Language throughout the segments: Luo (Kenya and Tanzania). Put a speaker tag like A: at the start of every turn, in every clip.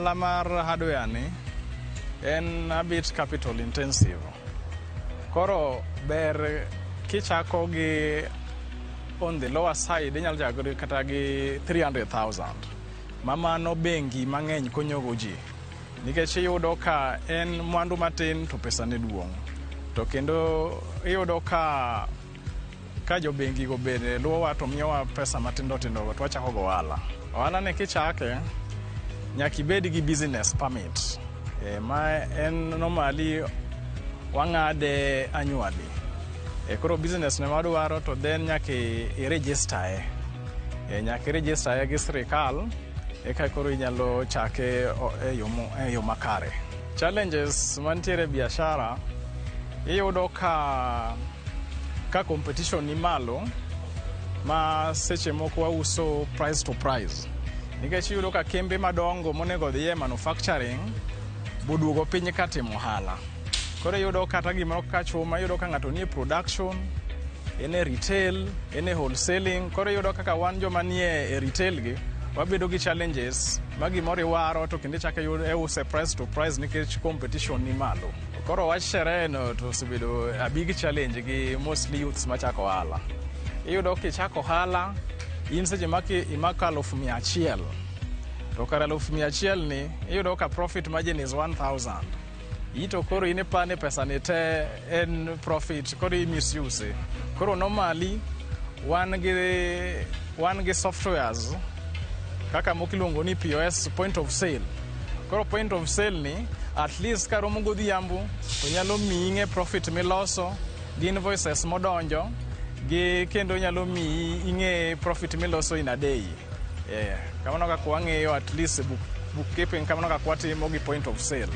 A: Lamar hardware ni en a bit capital intensive. Koro ber kichako gi on the lower side inyalo chako kata gi 300,000. Mamano bengi mang'eny konyogo ji. Nikech iyudo ka en mwandu matin to pesa ne duong'. To kendo iyudo ka jo bengi go bende luowa to miyowa pesa matindo tindo to wachako go ohala. Ohala ne kichake nyaka ibed gi business permit. Ma en normally wang'ade annually. Koro business ne madwaro to then nyaka i-register nyaka i-register gi sirikal eka koro inyalo chake e yo makare. Challenges mantiere biashara iyudo ka competition ni malo ma seche moko wauso price to price. Nikech iyudo ka kembe madongo monego dhiye manufacturing boduogo piny katimo ohala. Koro iyudo kata gimoro ka chuma iyudo ka ng'ato nie production, ene retail, ene wholesaling. Koro iyudo kaka wan joma nie retail gi wabedo gi challenges ma gimoro iwaro to kendo chake use price to price nikech competition ni malo. Koro wach sherehe no to osebedo a big challenge gi mostly youths machako ohala. Iyudo kichako ohala in seche imako 100,100 to kara 100,100 ni iyudo ka profit margin is 1,000. Ito koro inepane pesa ni te en profit koro misuse. Koro normally wan gi softwares kaka mokiluongo ni POS, point of sale. Koro point of sale ni at least karomo godhiambo to nyalo miyi ng'e profit miloso gi invoices modonjo gi kendo nyalo miyi ing'e profit miloso in a day. Kamano kaka wang'eyo at least bookkeeping kamano kaka watimo gi point of sale.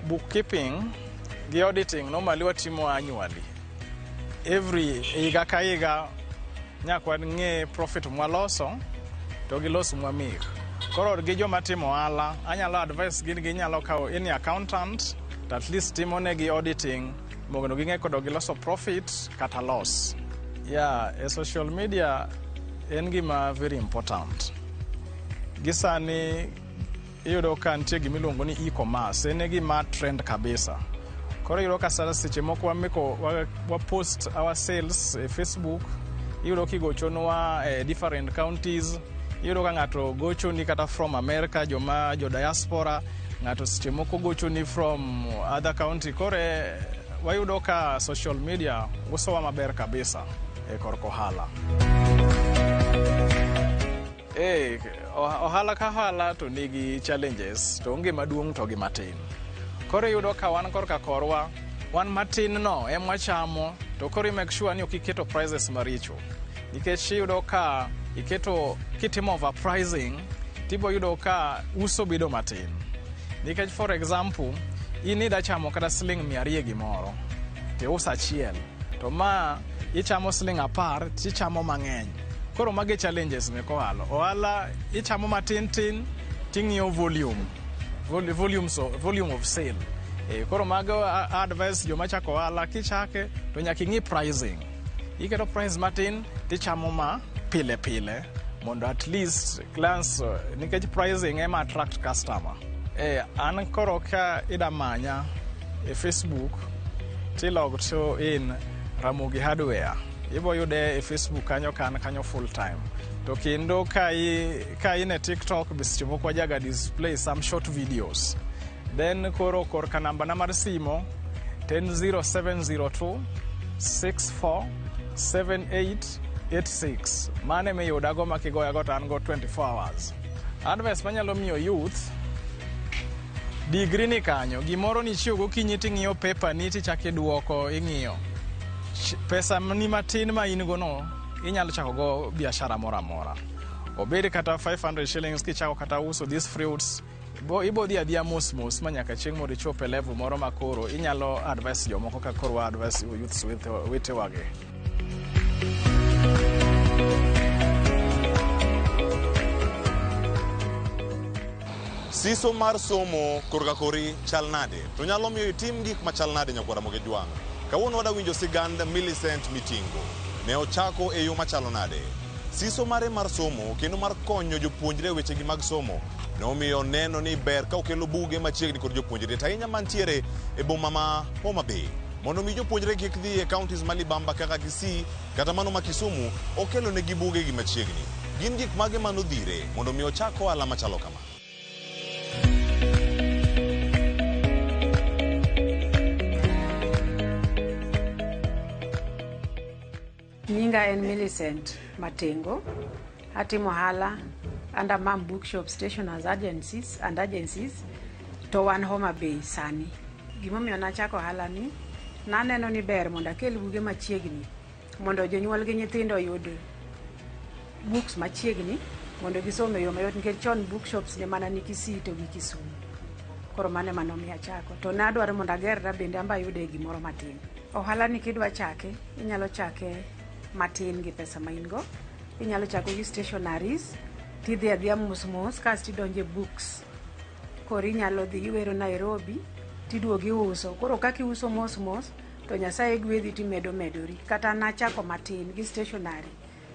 A: Bookkeeping gi auditing normally watimo annually. Every higa ka higa nyaka ng'e profit mwaloso to gi loss mwamik. Koro gi joma timo ohala anyalo advice gin ginyalo kawo any accountant to at least timo ne gi auditing mondo ging'e kodo gi loso profit kata loss. Social media en gima very important. Gisani iyudo ka nitie gimiluongo ni e-commerce en gima trend kabisa. Koro iyudo ka seche moko wa post our sales e Facebook. Iyudo kigochonwa different counties. Iyudo ka ng'ato gochoni kata from America jo diaspora. Ng'ato seche moko gochoni from other county. Kore wayudo ka social media usowa maber kabisa e korko ohala. Ohala ka ohala to nigi challenges to onge maduong' to gi matin. Koro iyudo ka wan korka korwa wan matin no wachamo to koro make sure ni ok iketo prices maricho. Nikech iyudo ka kitimo overpricing tibo yudo ka uso bedo matin. Nikech for example in ida chamo kata siling 200 gimoro te usa achiel to ma ichamo siling 10 tichamo mang'eny. Koro mage challenges me ohala ichamo matin tin ting'iyo volume of sale. Koro mago advice joma chako ohala kichake to nyaka ing'i pricing. Iketo price matin tichamo ma pile pile mondo at least clients nikech pricing ema attract customer. An koro ka idamanya e Facebook tilog to in Ramogi hardware. Ibo yude e Facebook kanyo full time. To kendo ka in e TikTok bisiche moko wajaga display some short videos. Then koro korka namba na mar simo 10702 64 7886. Mane me yudago makigoyago to an go 24 hours. Advice manyalo miyo youth degree ni kanyo gimoro ni chiwo gokinyi ting'iyo paper ni tichake duoko ing'iyo. Pesa ni matin ma in go no inyalo chako go biashara moro amora. Obedi kata 500 shillings kichako kata uso these fruits ibo dhi adhiya mos manyaka chieng' mondo ichop e level moro makoro inyalo advice jomoko ka koro advice youths wetewage.
B: Siso mar somo korka kori chal nade to nyalo miyo itim gik ma chal nade nyakwara Ramogi Jwang'. Kawuono wada winjo sigand Millicent Mitingo ne ochako e yo machalo nade. siso mare mar somo kendo mar konyo jopuonjre wechegi mag somo nomiyo neno ni ber ka okelo buge machiegni kod jopuonjre ahinya mantiere e boma ma Homa Bay mondo mi jopuonjre kik dhi e counties ma libamba kaka Kisii kata mano ma Kisumu okelo negi bugegi machiegni. Gin gik mage manodhire mondo mi ochak ohala machalo kama.
C: Nyinga en Millicent Matengo. Atimo ohala under Mam Bookshop Stationers Agencies to wan Homa Bay sani. Gimomiyo nachako ohala ni, naneno ni ber mondo akel buge machiegni mondo jonyuol gi nyithindo oyud books machiegni mondo gisom e yo mayot nikech chon bookshops ne mana ni Kisii to gi Kisumu. Koro mane manomiyo achako. To nadwaro mondo agerra bende amba ayude gimoro matin. Ohala ni kidwa chake, inyalo chake matin gi pesa ma in-go. Inyalo chako gi stationaries, tidhi adhiya mos kasto idonje books. Koro inyalo dhi iwero Nairobi, tiduogi uso. Koro kaka iuso mos to Nyasaye gwedhi timedo medori. Kata nachako matin gi stationary,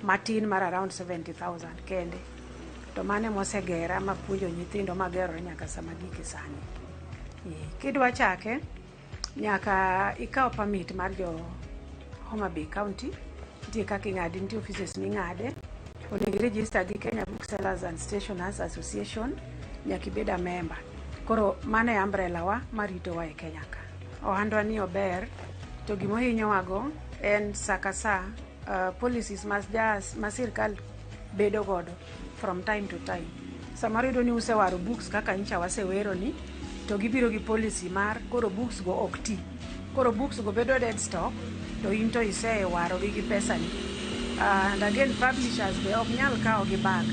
C: matin mar around 70,000 kende. To mane mosegera mapuonjo nyithindo magerore nyaka sama gike sani. Kidwa chake, nyaka ikaw permit mar jo Homa Bay County. Nitie kaka ing'ade, nitie offices ming'ade. Onego register gi Kenya Booksellers and Stationers Association, nyaka ibed a member. Koro mane umbrella wa maritowa e Kenya ka. Ohandwa ni ober, to gimohinyowago en sakasa policies ma sirkal bedo godo from time to time. Samaro yudo ni usewaro books kaka ncha wasewero ni, to gibiro gi policy mar koro books go ok ti. Koro books go bedo dead stock, to into isewaro gi pesa ni. And again, publishers be ok nyal kawo gi bag.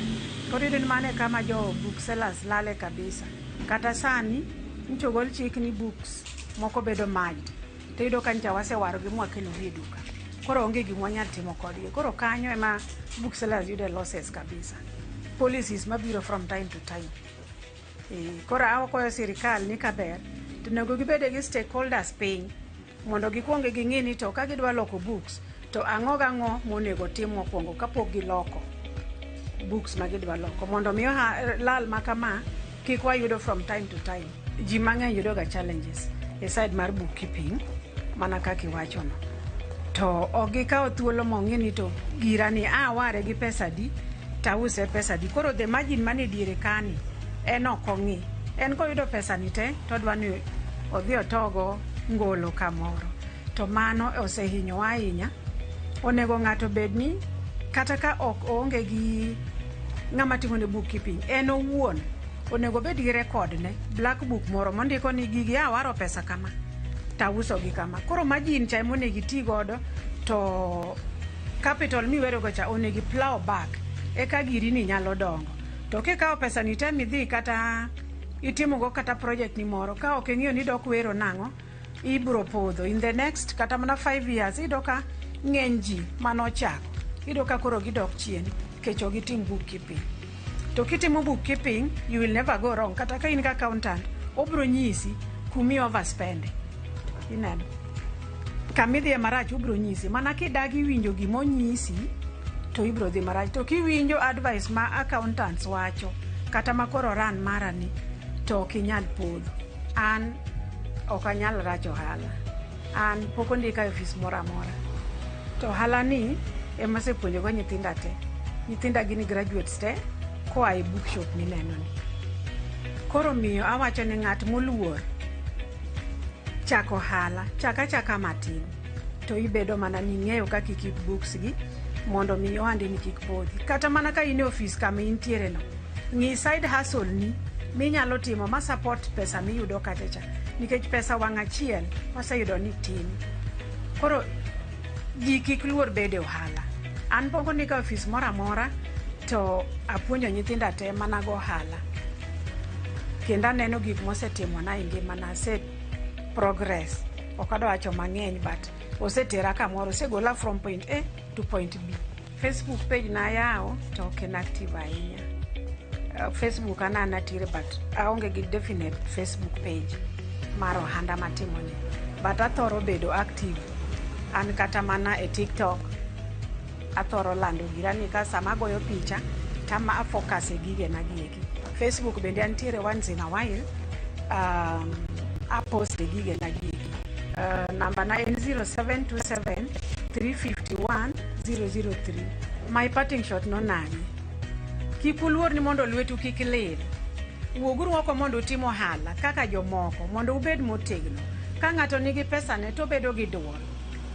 C: Koro yudo ni mane kama jo booksellers lale kabisa. Kata sani, nchogol chik ni books moko bedo mad. To yudo ka ncha wasewaro gi mwakelo gi duka. Koro onge gimwa nyal timo kodgi. Koro kanyo ema booksellers yude losses kabisa. Policies mabiro from time to time. Koro akoyo sirikal ni kaber, to nego gibede gi stakeholders piny mondo gikwonge ging'i ni to ka gidwa loko books, to ang'o monego tim mokwongo kapok giloko books ma gidwa loko mondo miyo lal makama kik wayudo from time to time. Ji mang'eny yudo ga challenges e side mar bookkeeping mana kaka iwachono. To ogikawo thuolo mong'e ni to gira ni ware gi pesa di, tause pesa di. Koro the margin mane diere kani en okong'i. En koyudo pesa ni te, to dwa ni odhi otogo ngolo kamoro. To mano osehinyo ahinya. Onego ng'ato bedni kata ka ok onge gi ng'ama timo ne bookkeeping, en owuon onego bed gi record ne black book moro mondiko ni gigi awaro pesa kama, tauso gi kama. Koro margin cha monego iti godo, to capital miwero go cha onego plow back eka giri ni nyalo dongo. To kikawo pesa ni te midhi kata itimo go kata project ni moro, ka ok ing'iyo ni dok wero nang'o, ibro podho in the next kata mana 5 years. Idoka ng'eny ji manochako, idoka koro gidok chien kecho gitim bookkeeping. To kitimo bookkeeping, you will never go wrong. Kata ka in ka accountant, obro nyisi kumi overspend. Ineno kamidhi e marach obro nyisi. Mana kidagi winjo gimonyisi, to ibro dhi marach. To kiwinjo advice ma accountants wacho, kata makoro ran mara ni, to kinyal podho. An okanyal racho ohala. An poko ndika e office mora mora. To ohala ni ema sepuonjo go nyithinda te. Nyithinda gini graduates te koa e bookshop mineno ni. Koro miyo awacho ni ng'at moluor chako ohala, chaka matin. To ibedo mana ni ng'eyo kaka keep books gi mondo miyo ohandi ni kik podhi. Kata mana ka in e office kama intiere no, ng'i side hustle ni minyalo timo ma support pesa miyudo kachacha. Nikech pesa wang' achiel waseyudo ni tin. Koro ji kik luor bede ohala. An poko ndika office mora mora, to apuonjo nyithinda te mana go ohala. Kendo aneno gik mosetimo na ngima na set progress. Okado wacho mang'eny but osetera kamoro, osegola from point A to point B. Facebook page na yawo to ok en active ahinya. Facebook ana tire but aonge gi definite Facebook page mar ohanda matimo ni. But athoro bedo active. An kata mana e TikTok, athoro lando girani ka sama goyo picha tama focus e gige na gigi. Facebook bende antiere once in a while a post e gige na gigi. Number na 0727 351 003. My parting shot no nani. Kipuluor ni mondo lwetu kikilil. Uoguru wako mondo timo hala kaka jomoko mondo ubed motegno. Ka ng'ato nigi pesa ne to bedo gi duol.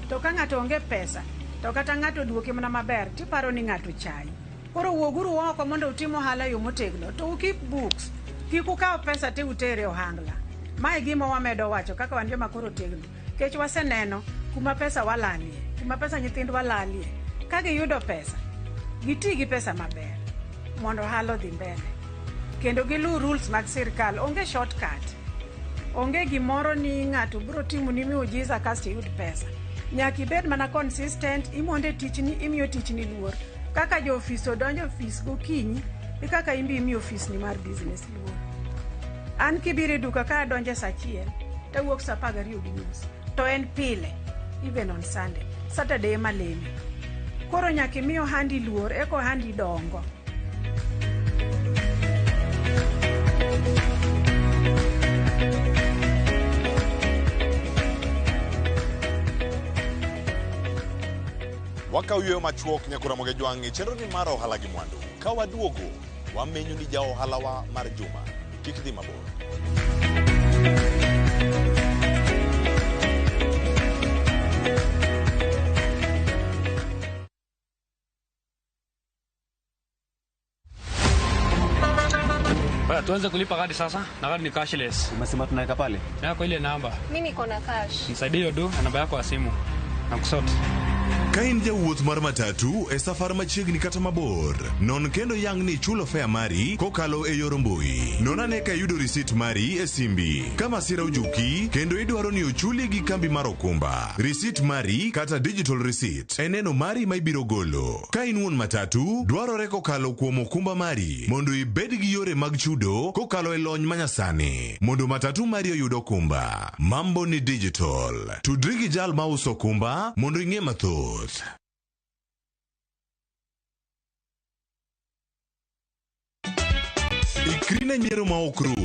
C: To ka ng'ato onge pesa to kata ng'ato duoki mana maber tiparo ni ng'ato chai. Koro uoguru wako mondo utimo hala yo motegno to keep books. Kik ukaw pesa te utere ohangla. Mae gima wamedo wacho kaka wan joma koro tegno. Kech waseneno kuma pesa walalie, kuma pesa nyithind walalie. Ka giyudo pesa, giti gi pesa maber mondo halo dhi mbele. Kendo gilu rules mag sirkal, onge shortcut. Onge gimoro ni ng'ato biro timo ni miujiza kasto yud pesa. Nyaki bed mana consistent, imonde tichni, imiyo tichni luor. Kaka jo ofis odonjo ofis gokinyi, kaka imbi imiyo ofis ni mar business luor. An kibire duka ka donje sa achiel, ta wuok sa 12:30. To en pile, even on Sunday, Saturday maleme. Koro nyaki miyo handi luor, eko handi dongo.
B: Wakawuoyo machuok nyako Ramogi jwang'i chenro ni mar ohala gi mwandu. Ka waduogo, wamenyo ni ja ohala wa mar juma. Kik dhi mabor.
D: Tuanze kulipa kadi sasa, na kadi ni cashless.
E: Umesema tunaweka pale?
D: Na kwa ile namba.
F: Mimi niko na cash.
D: Nisaidie hiyo do na namba yako ya simu. Nakusote.
B: Ka in jawuoth mar matatu e safar machiegni kata mabor, non kendo yang ni chulo fare mari kokalo e yor mbui. Non ane ka yudo risit mari e simbi. Ka masira ojuki kendo idwaro ni ochuli gi kambi mar okumba. Risit mari kata digital receipt e neno mari ma ibiro golo. Ka in wuon matatu, dwarore kokalo kuom okumba mari mondo ibed gi yore mag chudo kokalo e lony manyasani. Mondo matatu mari oyud okumba. Mambo ni digital. Tudri gi jal ma uso okumba mondo ing'e mathoth. Ikrina nyiero ma okru.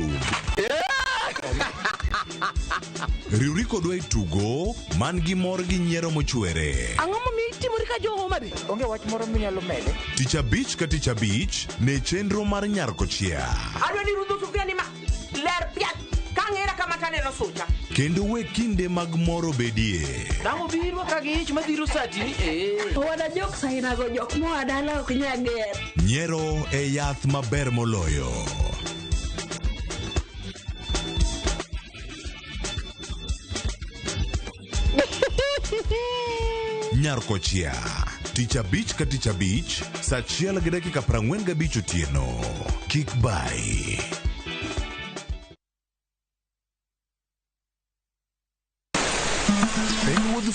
B: Riuri kodwa itugo man gi mor gi nyiero mochwere.
G: Ang'o momiyo itimori ka jo Homa Bay? Onge wach moro minyalo mede.
B: Tich abich ka tich abich ne chenro mar Nyarkochia.
G: Adwa ni rudho sufuria ni ma ler piat ka ng'era kama taneno sucha.
B: Kendo we kinde mag moro bedie.
G: Damo biro ka gi ich madhiro sati ni
F: Wada jok saina go jok mo adala ok nyager.
B: Nyiero e yath maber moloyo. Nyarkochia. Tich abich ka tich abich, saa 1:45 otieno. Kik bai.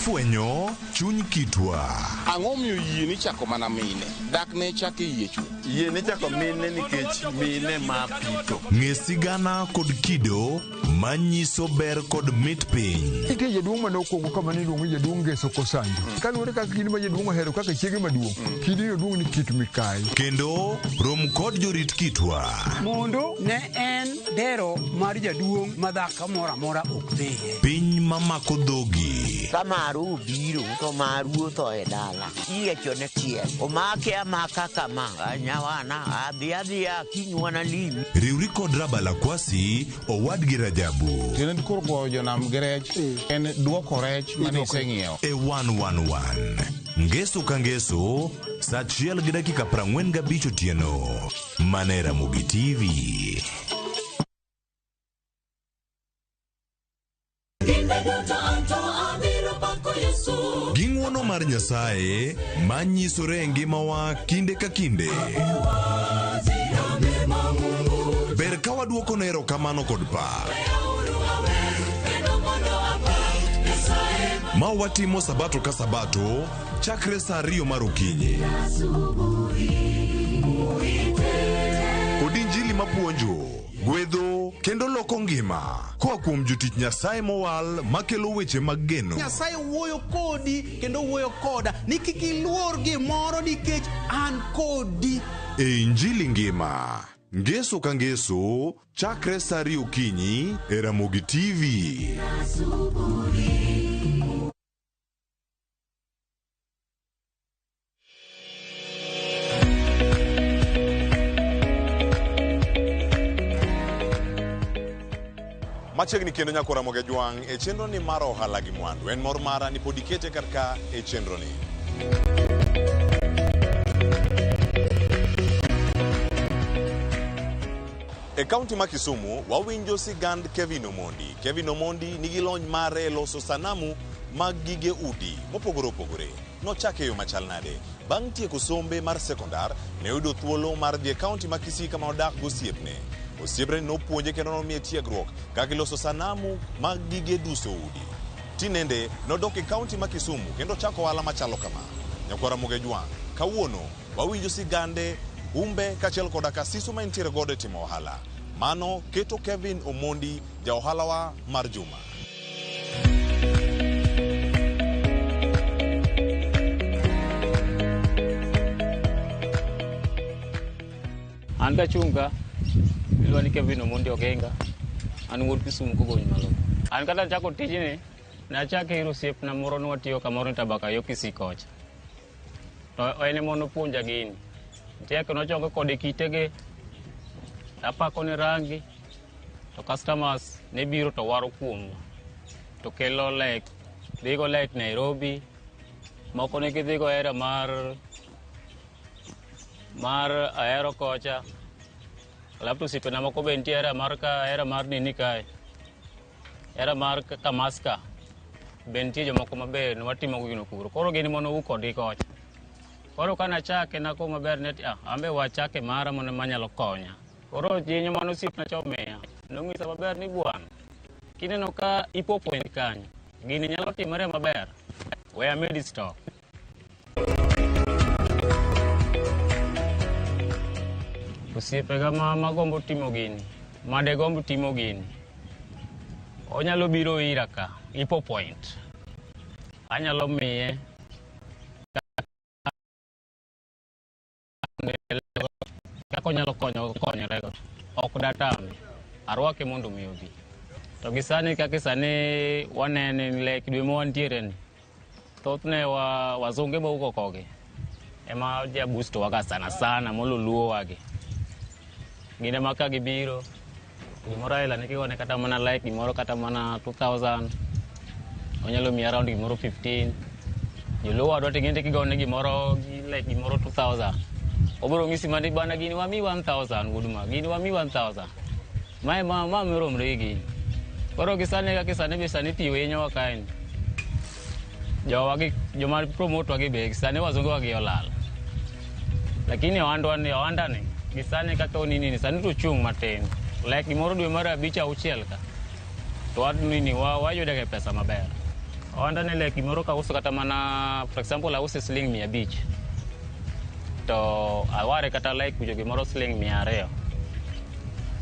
B: Fwenyo chuny kitwa.
H: Ang'o miyo yie ni chako mana mine? Dak ne chake yie chuo.
E: Yie ni chako mine nikech mine ma pito.
B: Ng'e sigana kod kido manyiso ber kod mit piny.
I: Ike jaduong' manokwongo kama niluongo jaduong' Ngeso Kosanjo. Kaluwore kaka kidi ma jaduong' ohero kaka chiege maduong'. Kidi jaduong' ni Kit Mikai.
B: Kendo rom kod jorit kitwa.
J: Mondo ne en dero mar jaduong' madhaka mora mora ok dhiye.
B: Piny mamako dhogi.
K: Kamaru biro to maru to e dala. Iye chone kiel. Omake amaka kama nyawana adhiadhia kinywana limi.
B: Riuri kod Rabala Kwasi owad gi Rajabu.
H: Tiend kurgo jonam gerech en duoko rech mane iseng'iewo.
B: E 111. Ngeso ka ngeso, saa 1:45 otieno. Mane Ramogi TV. Gi ng'wono mar Nyasaye manyisore e ngimawa kinde ka kinde. Ber ka waduoko ne erokamano kod pak. Ma watimo sabato ka sabato chakre saa 2 mar okinyi. Kod injili mapuonjo gwedho kendo loko ngima koa kuom jotich Nyasaye mowal makelo weche mag geno.
L: Nyasaye wuoyo kodi kendo wuoyo koda ni kik iluor gimoro nikech an kodi.
B: E Injili ngima, ngeso ka ngeso, chakre saa 2 okinyi e Ramogi TV. Machiegni kendo nyako Ramogi Jwang' e chenro ni mar Ohala gi Mwandu. En mor mara ni pod ikete karka e chenro ni. E kaunti ma Kisumu, wawinjo sigand Kevin Omondi. Kevin Omondi nigi lony mare loso sanamu mag gige udi mopogore opogore. Nochake yo machal nade. Bang' tieko sombe mar sekondar, ne oyudo thuolo mar dhi e kaunti ma Kisii kama odak gosiepne. Osiebre nopuonje kendo nomiye tiegruok kaka iloso sanamu mag gige duso udi. Tinende nodok e kaunti ma Kisumu kendo chako ohala machalo kama. Nyako Ramogi Jwang', kawuono wawinjo sigande umbe kachiel koda kasiso ma entiere godo e timo ohala. Mano keto Kevin Omondi ja ohalawa mar juma.
M: An ga chunga ilwani Kevin Omondi Ogenga, an wuod Kisumu kogony malo. An kata chako tijni, nachake ir osiepna moro nwatiyo kamoro e Tabaka yo Kisii kocha. To en ema nopuonja gini. Tieko nochongo kode kitege, apako ne rangi, to customers ne biro to waro kuomwa. To kelo like, dhigo like Nairobi, moko ne gidhigo era mar Ahero kocha. Alafu sipena moko be nitie era mar nini kae. Era mar Kamaska. Be nitie jomoko maber nwatimo gino kuro. Koro gini mono kodgi kocha. Koro kana chake nako maber net ambe wachake mara mono manyalo konya. Koro jinyo mano sipna chomeya. Nong'isa maber ni bwana. Kineno ka ipopo en kanyo. Gini nyalo timore maber. We are made stock. Osiepega magombo timo gini, made gombo timo gini. Onyalo biro ira ka, Ipo Point. Anyalo miye kako nyalo konyore ok datame. Arwake mondo mi obi. To gisani kaka sani wanene like dwe mo wantiere ni. Thothne wazunge ba uko koge. Ema ja boost waga sana mololuo wage. Gine maka gibiro. Gimoro ila nikione kata mana like gimoro kata mana 2000. Onyalo mi around gimoro 15. Yuluwa dote ngende kigone gimoro like gimoro 2000. Oboro ngisi mandi bana gini wami 1000 guduma. Gini wami 1000. Mae mama mero mregi. Koro kisane ka kisane bisani tiwe nyo kain. Joma promote wage be kisane wazungu wage olal. Lakini wanda ni gisane kaka onini sani to chung matin. Like gimoro dwe mara bicha uchiel ka. To nini wayude ke pesa maber. Wanda ni like gimoro ka uso kata mana for example ause sling 100. To aware kata like kujo gimoro sling 200.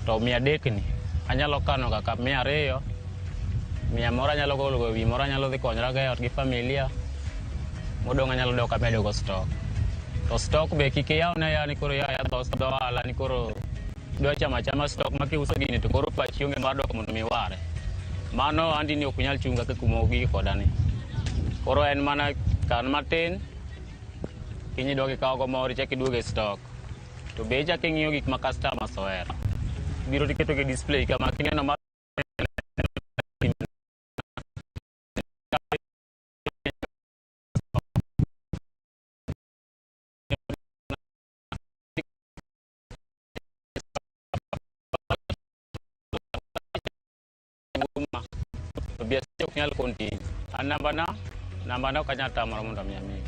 M: To 300 ni anyalo kano kaka 200. 100 anyalo golo go wi moro anyalo dhi konyra ga gi familia. Modong anyalo dok abedo go stock. To stock be kike yaw na ya ni koro ya do ala ni koro do chama stock makiuso gini to koro pachi onge mar dok mondo mi ware. Mano andi ni okunyal chunga ka kumogi kodani. Koro en mana kan matin kinyi dogi kawo go mori cheki duoge stock. To be chaki ng'iyo gik ma customers ohero. Biro tiketo ke display kama kineno ma biasa kunyal konti. Namba na kanyata maramunda miyami.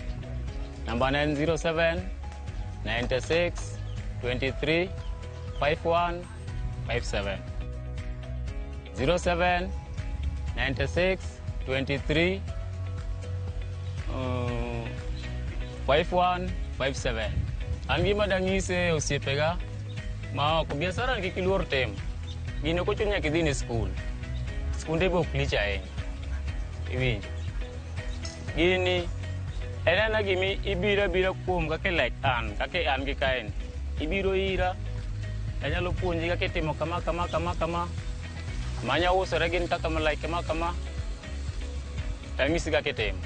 M: Namba 907 96 23 51 57. 07 96 23 51 57. Angi madangise osiepega ma ko biasara kikiluor tem. gini ok ochuno nyaka idhi ne skul. Skunde be ok lich ahinya. Iwinjo. Gini en gimi ibiro abira kuom kaka like an gi kaen. Ibiro ira, anyalo puonji kaka itimo kama. Manya usore gin kaka like kama. Tangisi kaka itimo.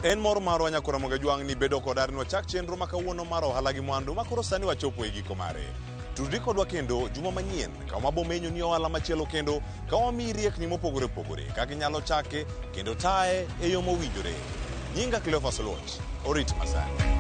B: En mor marwa nyakora moga jwang' ni bedo kod arni wachak chenro makawuono mar ohala gi mwandu makoro sani wachopo e giko mare. Tudri kodwa kendo juma manyien kama bomenyo ni ohala machielo kendo kama mi riekni mopogore opogore kaka inyalo chake kendo tae e yo mowinjore. Nyinga Cleophas Oloch, orit masani.